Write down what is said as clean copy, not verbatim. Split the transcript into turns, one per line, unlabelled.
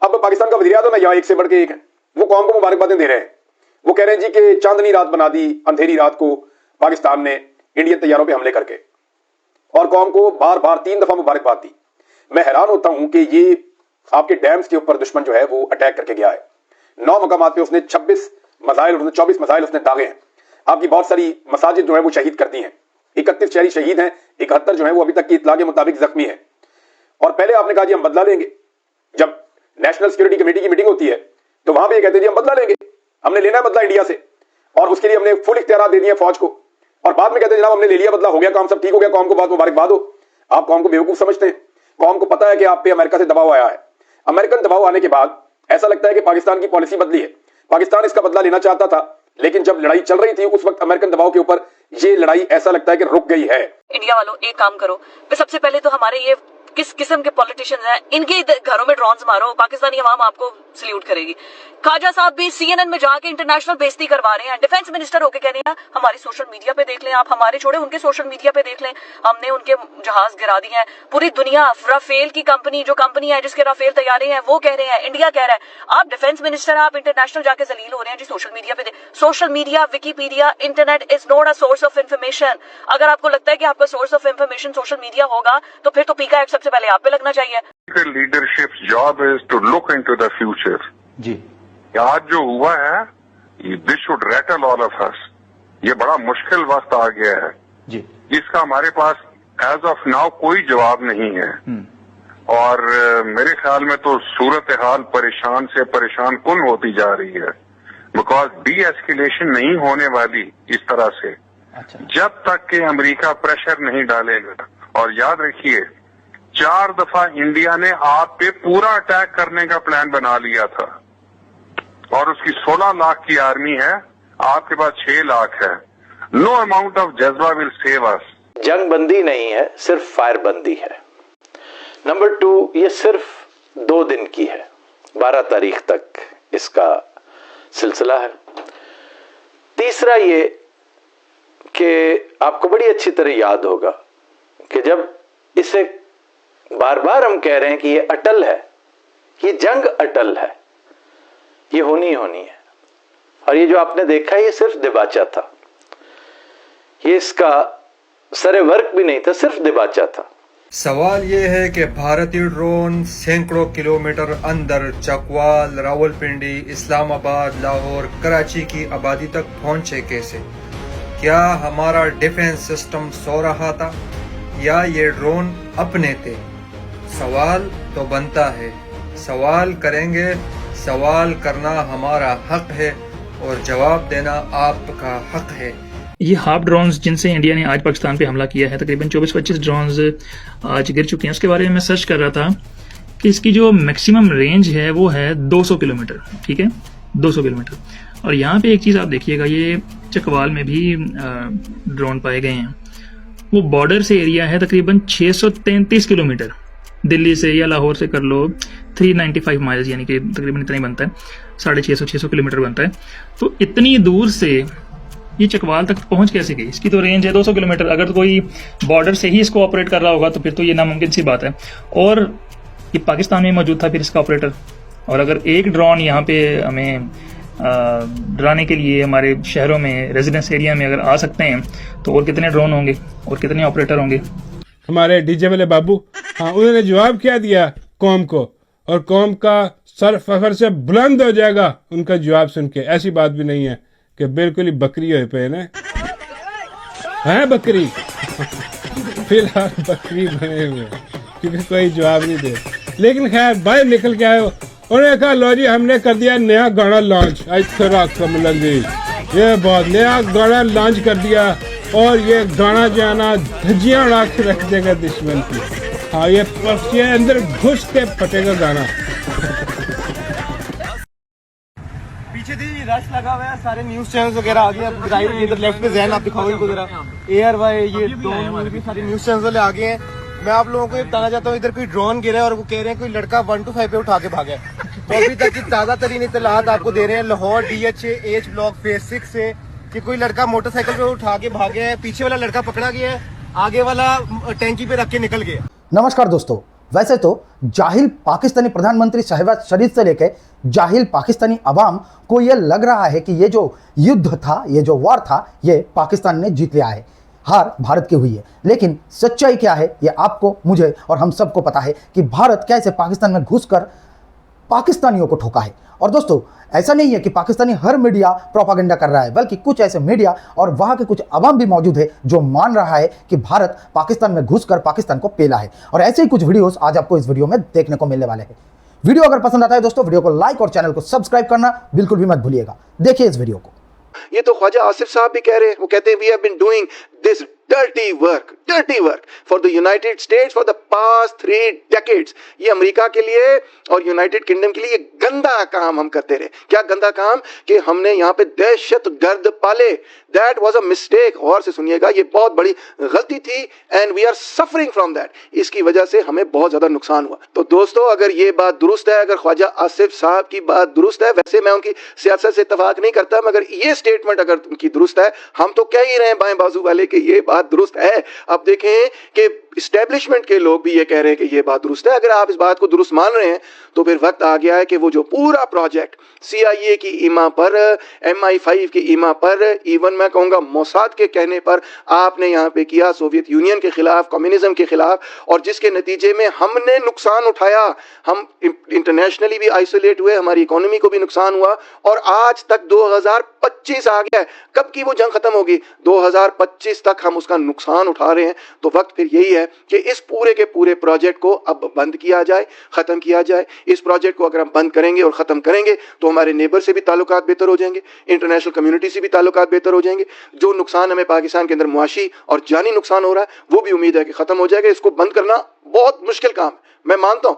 अब पाकिस्तान का वज़ीर-ए-आज़म है, यहाँ एक से बढ़ के एक है, वो कौम को मुबारकबादें दे रहे हैं। वो कह रहे हैं जी कि चांदनी रात बना दी, अंधेरी रात को पाकिस्तान ने इंडियन तैयारों पे हमले करके, और कौम को बार बार 3 दफा मुबारकबाद दी। मैं हैरान होता हूं कि ये आपके डैम्स के ऊपर दुश्मन जो है वो अटैक करके गया है। 9 मकामात पे उसने 24 मिसाइल उसने दागे हैं। आपकी बहुत सारी मसाजिद जो है वो शहीद कर दी हैं। 31 शहरी शहीद हैं, 71 जो है वो अभी तक की इत्तला के मुताबिक जख्मी है। और पहले आपने कहा जी हम बदला लेंगे। जब नेशनल सिक्योरिटी कमेटी की मीटिंग होती है तो वहां पे ये कहते हैं जी हम बदला लेंगे, हमने लेना है बदला इंडिया से, और उसके लिए हमने फुल इख्तियार दे दिए फौज को। और बाद में कहते हैं जनाब हमने ले लिया बदला, हो गया काम, सब ठीक हो गया, कौम को बहुत मुबारकबाद हो। आप कौम को बेवकूफ समझते हैं। कौम को पता है कि आप पे अमेरिका से दबाव आया है। अमेरिकन दबाव आने के बाद ऐसा लगता है कि पाकिस्तान की पॉलिसी बदली है। पाकिस्तान इसका बदला लेना चाहता था, लेकिन जब लड़ाई चल रही थी उस वक्त अमेरिकन दबाव के ऊपर ये लड़ाई ऐसा लगता है कि रुक गई है।
इंडिया वालों एक काम करो, सबसे पहले तो हमारे ये किस किस्म के पॉलिटिशियंस हैं, इनके घरों में ड्रोन्स मारो, पाकिस्तानी अवाम आपको सल्यूट करेगी। खाजा साहब भी CNN में जाके इंटरनेशनल बेइज्जती करवा रहे हैं, डिफेंस मिनिस्टर होके कह रहे हैं हमारी सोशल मीडिया पे देख लें, आप हमारे छोड़े उनके सोशल मीडिया पे देख लें, हमने उनके जहाज गिरा दिए हैं। पूरी दुनिया राफेल की कंपनी, जो कंपनी है जिसके राफेल तैयारे हैं, वो कह रहे हैं, इंडिया कह रहा है। आप डिफेंस मिनिस्टर, आप इंटरनेशनल जाके जलील हो रहे हैं जी सोशल मीडिया पे। Social media, Wikipedia, internet is not a source of information. अगर आपको लगता है कि आपका source of information social media होगा तो फिर तो पीका एक्ट सबसे पहले आप पे लगना चाहिए।
Leadership job is to look into the future.
जी,
आज जो हुआ है this should rattle all of us. ये बड़ा मुश्किल वक्त आ गया है
जी,
इसका हमारे पास एज ऑफ नाउ कोई जवाब नहीं है। और मेरे ख्याल में तो सूरत हाल परेशान से परेशान कुन होती जा रही है, बिकॉज डी एस्केलेशन नहीं होने वाली इस तरह से
अच्छा,
जब तक कि अमेरिका प्रेशर नहीं डालेगा। और याद रखिए 4 दफा इंडिया ने आप पे पूरा अटैक करने का प्लान बना लिया था, और उसकी 16 लाख की आर्मी है, आपके पास 6 लाख है। नो अमाउंट ऑफ जज्बा विल सेव अस।
जंग बंदी नहीं है, सिर्फ फायर बंदी है। नंबर 2, ये सिर्फ 2 दिन की है, 12 तारीख तक इसका सिलसिला है। तीसरा ये कि आपको बड़ी अच्छी तरह याद होगा कि जब इसे बार बार हम कह रहे हैं कि ये अटल है, ये जंग अटल है, ये होनी ही होनी है। और ये जो आपने देखा ये सिर्फ दिबाचा था, ये इसका सरे वर्क भी नहीं था, सिर्फ दिबाचा था।
सवाल ये है कि भारतीय ड्रोन सैकड़ों किलोमीटर अंदर चकवाल, रावलपिंडी, इस्लामाबाद, लाहौर, कराची की आबादी तक पहुंचे कैसे? क्या हमारा डिफेंस सिस्टम सो रहा था या ये ड्रोन अपने थे? सवाल तो बनता है, सवाल करेंगे, सवाल करना हमारा हक है और जवाब देना आपका हक है।
ये हाफ ड्रोन्स जिनसे इंडिया ने आज पाकिस्तान पे हमला किया है, तकरीबन 24-25 ड्रोन्स आज गिर चुके हैं। उसके बारे में मैं सर्च कर रहा था कि इसकी जो मैक्सिमम रेंज है वो है 200 किलोमीटर, ठीक है, 200 किलोमीटर। और यहाँ पे एक चीज़ आप देखिएगा, ये चकवाल में भी ड्रोन पाए गए हैं। वो बॉर्डर से एरिया है तकरीबन 633 किलोमीटर, दिल्ली से या लाहौर से कर लो 395 माइल्स, यानी कि तकरीबन इतना ही बनता है, 650-600 किलोमीटर बनता है। तो इतनी दूर से ये चकवाल तक पहुंच कैसे गई? इसकी तो रेंज है 200 किलोमीटर। अगर तो कोई बॉर्डर से ही इसको ऑपरेट कर रहा होगा तो फिर तो ये नामुमकिन सी बात है। और ये पाकिस्तान में मौजूद था फिर इसका ऑपरेटर, और अगर एक ड्रोन यहाँ पे हमें डराने के लिए हमारे शहरों में, रेजिडेंस एरिया में अगर आ सकते हैं तो और कितने ड्रोन होंगे और कितने ऑपरेटर होंगे।
हमारे डीजे वाले बाबू, हाँ, उन्होंने जवाब क्या दिया कौम को, और कौम का सर फखर से बुलंद हो जाएगा उनका जवाब सुन के। ऐसी बात भी नहीं है कि बिल्कुल ही बकरी हो पे ना है, बकरी फिलहाल बकरी बने हुए क्योंकि कोई जवाब नहीं दे। लेकिन खैर बाहर निकल के आए, उन्होंने कहा लो जी हमने कर दिया नया गाना लॉन्च, ये बहुत नया गाना लॉन्च कर दिया, और ये गाना जो है ना धज्जियां उड़ा के रख देगा दुश्मन की। हाँ, ये अंदर घुस के फटेगा गाना।
पीछे दी रश लगा हुआ है, सारे न्यूज चैनल्स वगैरह आ गए। राइट इधर लेफ्ट में जहन आप दिखाओ इनको जरा, एयर वाई ये ड्रोन भी सारे न्यूज चैनल्स वाले आ गए हैं। मैं आप लोगों को ये बताना चाहता हूँ, इधर कोई ड्रोन गिरा है और वो कह रहे हैं कोई लड़का 125 पे उठा के भागा है। तो अभी तक की ताज़ा तरीन इत्तलात आपको दे रहे हैं Lahore DHA H block phase 6 से कि कोई लड़का मोटरसाइकिल पे उठा के भागे है। पीछे वाला लड़का पकड़ा गया है, आगे वाला टैंकी पे रख के निकल गया।
नमस्कार दोस्तों,
वैसे तो जाहिल पाकिस्तानी प्रधानमंत्री शहबाज शरीफ से लेकर जाहिल पाकिस्तानी अवाम को यह लग रहा है कि ये जो युद्ध था, ये जो वॉर था, ये पाकिस्तान ने जीत लिया है, हार भारत की हुई है। लेकिन सच्चाई क्या है ये आपको, मुझे और हम सबको पता है कि भारत कैसे पाकिस्तान में घुसकर पाकिस्तानियों को ठोका है। और दोस्तों, ऐसा नहीं है कि पाकिस्तानी हर मीडिया प्रोपागेंडा कर रहा है, बल्कि कुछ ऐसे मीडिया और वहां के कुछ अवाम भी मौजूद है जो मान रहा है कि भारत पाकिस्तान में घुसकर पाकिस्तान को पेला है। और ऐसे ही कुछ वीडियोस आज आपको इस वीडियो में देखने को मिलने वाले हैं। वीडियो अगर पसंद आता है दोस्तों, वीडियो को लाइक और चैनल को सब्सक्राइब करना बिल्कुल भी मत भूलिएगा। देखिए इस वीडियो को।
ये तो ख्वाजा आसिफ साहब भी कह रहे हैं, वो कहते हैं we have been doing this dirty work for the United States for the past 3 decades। ये अमेरिका के लिए और यूनाइटेड किंगडम के लिए ये गंदा काम हम करते रहे। क्या गंदा काम? कि हमने यहाँ पे दहशतगर्द पाले। That was a mistake. और से सुनिएगा, ये बहुत बड़ी गलती थी and we are suffering from that. इसकी वजह से हमें बहुत ज्यादा नुकसान हुआ। तो दोस्तों, अगर ये बात दुरुस्त है, अगर ख्वाजा आसिफ साहब की बात दुरुस्त है, वैसे मैं उनकी सियासत से इत्तेफाक नहीं करता, मगर ये स्टेटमेंट अगर उनकी दुरुस्त है, हम तो कह ही रहे हैं बाएं बाजू वाले कि ये बात दुरुस्त है। अब देखें कि इस्टेब्लिशमेंट के लोग भी ये कह रहे हैं कि ये बात दुरुस्त है। अगर आप इस बात को दुरुस्त मान रहे हैं तो फिर वक्त आ गया है कि वो जो पूरा प्रोजेक्ट CIA की ईमा पर, MI5 की ईमा पर, इवन मैं कहूँगा मोसाद के कहने पर आपने यहाँ पे किया सोवियत यूनियन के खिलाफ, कम्युनिज्म के खिलाफ, और जिसके नतीजे में हमने नुकसान उठाया। हम इंटरनेशनली भी आइसोलेट हुए, हमारी इकोनॉमी को भी नुकसान हुआ, और आज तक 2025 आ गया है। कब की वो जंग खत्म होगी? 2025 तक हम उसका नुकसान उठा रहे हैं। तो वक्त फिर यही है कि इस पूरे के पूरे प्रोजेक्ट को अब बंद किया जाए, खत्म किया जाए। इस प्रोजेक्ट को अगर हम बंद करेंगे और खत्म करेंगे तो हमारे नेबर से भी ताल्लुकात बेहतर हो जाएंगे, इंटरनेशनल कम्युनिटी से भी ताल्लुकात बेहतर हो जाएंगे। जो नुकसान हमें पाकिस्तान के अंदर मुआशी और जानी नुकसान हो रहा है, वो भी उम्मीद है कि खत्म हो जाएगा। इसको बंद करना बहुत मुश्किल काम है, मैं मानता हूं।